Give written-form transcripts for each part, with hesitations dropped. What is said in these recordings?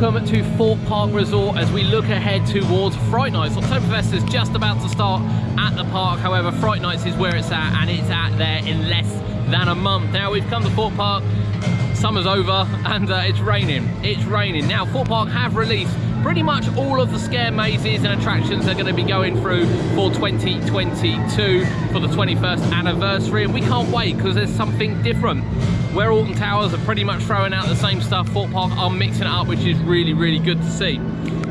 welcome to Thorpe Park Resort as we look ahead towards Fright Nights. Oktoberfest is just about to start at the park, however Fright Nights is where it's at, and it's at there in less than a month. Now we've come to Thorpe Park, summer's over, and it's raining. It's raining. Now Thorpe Park have released pretty much all of the scare mazes and attractions they're going to be going through for 2022 for the 21st anniversary, and we can't wait because there's something different. Where Alton Towers are pretty much throwing out the same stuff, Thorpe Park are mixing it up, which is really, really good to see.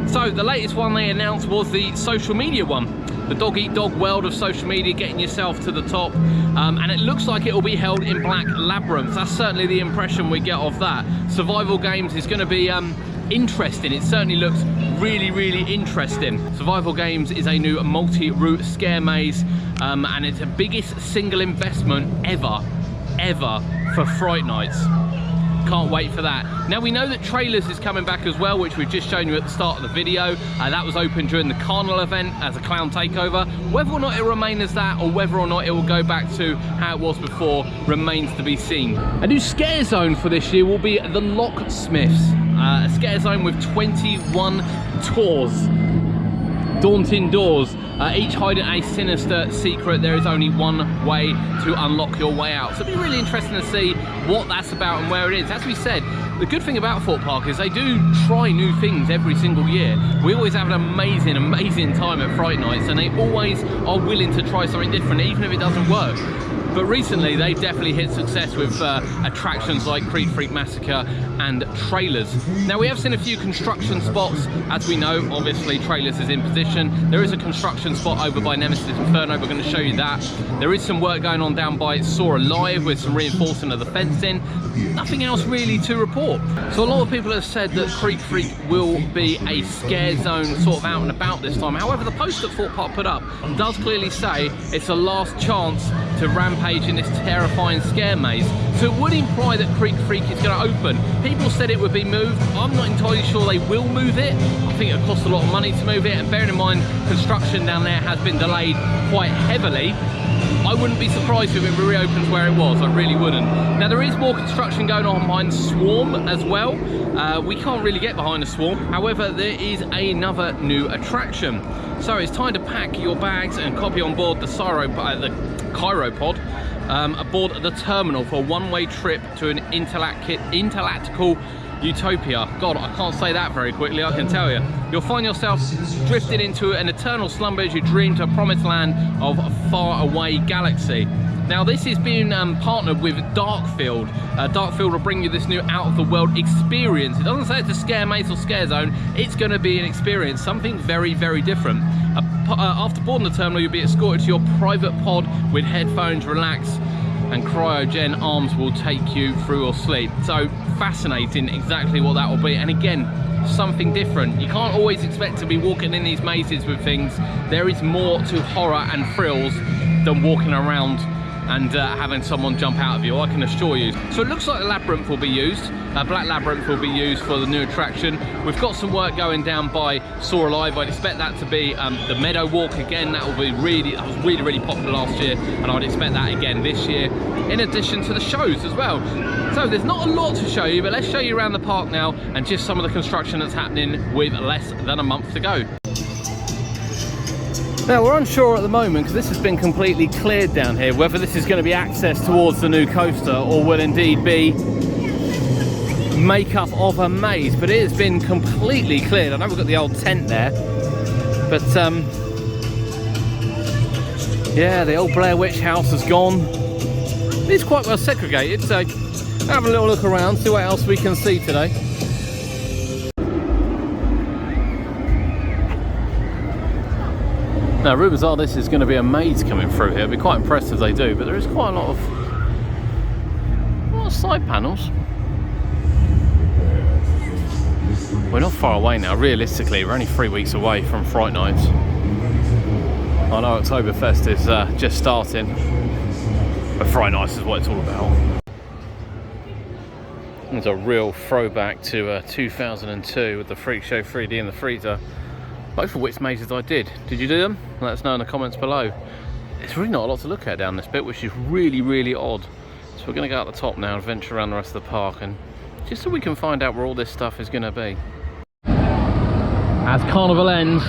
So the latest one they announced was the social media one. The dog eat dog world of social media, getting yourself to the top. And it looks like it will be held in Black Labyrinth. That's certainly the impression we get of that. Survival games is going to be interesting. It certainly looks really, really interesting. Survival games is a new multi-route scare maze, and it's the biggest single investment ever for Fright Nights. Can't wait for that. Now we know that Trailers is coming back as well, which we've just shown you at the start of the video. That was open during the Carnival event as a clown takeover. Whether or not it will remain as that, or whether or not it will go back to how it was before, remains to be seen. A new scare zone for this year will be the Locksmiths. A scare zone with 21 tours. Daunting doors, each hiding a sinister secret. There is only one way to unlock your way out. So it'll be really interesting to see what that's about and where it is. As we said, the good thing about Thorpe Park is they do try new things every single year. We always have an amazing, amazing time at Fright Nights, and they always are willing to try something different, even if it doesn't work. But recently they've definitely hit success with attractions like Creep Freak Massacre and Trailers. Now we have seen a few construction spots. As we know, obviously Trailers is in position. There is a construction spot over by Nemesis Inferno, we're going to show you that. There is some work going on down by Saw Alive with some reinforcement of the fencing. Nothing else really to report. So a lot of people have said that Creep Freak will be a scare zone sort of out and about this time. However, the post that Thorpe Park put up does clearly say it's a last chance to rampage in this terrifying scare maze. So it would imply that Creep Freak is going to open. People said it would be moved. I'm not entirely sure they will move it. I think it costs a lot of money to move it, and bearing in mind construction down there has been delayed quite heavily, I wouldn't be surprised if it reopens where it was. I really wouldn't. Now there is more construction going on behind Swarm as well. We can't really get behind the Swarm. However, there is another new attraction. So it's time to pack your bags and copy on board the Chiropod aboard the terminal for a one-way trip to an intergalactical utopia. God, I can't say that very quickly, I can tell you. You'll find yourself drifting into an eternal slumber as you dream to a promised land of a faraway galaxy. Now this is being partnered with Darkfield. Darkfield will bring you this new out-of-the-world experience. It doesn't say it's a scare maze or scare zone. It's going to be an experience, something very, very different. After boarding the terminal, you'll be escorted to your private pod with headphones, relax, and cryogen arms will take you through your sleep. So fascinating exactly what that will be, and again, something different. You can't always expect to be walking in these mazes with things. There is more to horror and thrills than walking around and having someone jump out of you, I can assure you. So it looks like the Labyrinth will be used. Black Labyrinth will be used for the new attraction. We've got some work going down by Saw Alive. I'd expect that to be the Meadow Walk again. That will be that was really popular last year, and I'd expect that again this year, in addition to the shows as well. So there's not a lot to show you, but let's show you around the park now and just some of the construction that's happening with less than a month to go. Now we're unsure at the moment, because this has been completely cleared down here, whether this is going to be access towards the new coaster or will indeed be makeup of a maze, but it has been completely cleared. I know we've got the old tent there, but yeah, the old Blair Witch house has gone. It's quite well segregated, so have a little look around, see what else we can see today. Now rumours are this is going to be a maze coming through here. I'd be quite impressed if they do, but there is quite a lot of side panels. We're not far away now, realistically. We're only 3 weeks away from Fright Nights. I know Oktoberfest is just starting, but Fright Nights is what it's all about. There's a real throwback to 2002 with the Freak Show 3D in the freezer. Both of which mazes I did. Did you do them? Let us know in the comments below. It's really not a lot to look at down this bit, which is really odd. So we're going to go out the top now and venture around the rest of the park, and just so we can find out where all this stuff is going to be. as Carnival ends.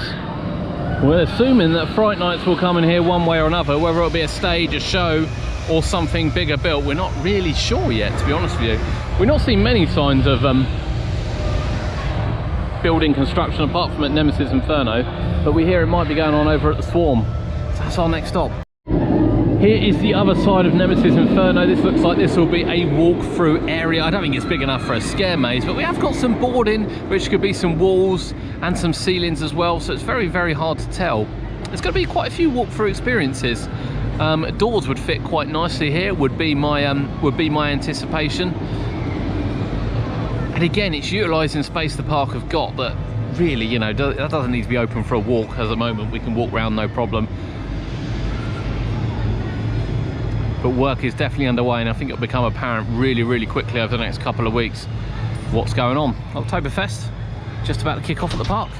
We're assuming that Fright Nights will come in here one way or another, whether it'll be a stage, a show, or something bigger built. We're not really sure yet, to be honest with you. We've not seen many signs of building construction apart from at Nemesis Inferno, but we hear it might be going on over at the Swarm. So that's our next stop. Here is the other side of Nemesis Inferno. This looks like this will be a walk-through area. I don't think it's big enough for a scare maze, but we have got some boarding, which could be some walls and some ceilings as well, so it's very, very hard to tell. There's going to be quite a few walk-through experiences. Doors would fit quite nicely here, would be my anticipation. And again, it's utilising space the park have got that really, you know, that doesn't need to be open for a walk at the moment. We can walk around no problem. But work is definitely underway, and I think it'll become apparent really, really quickly over the next couple of weeks what's going on. Oktoberfest just about to kick off at the park.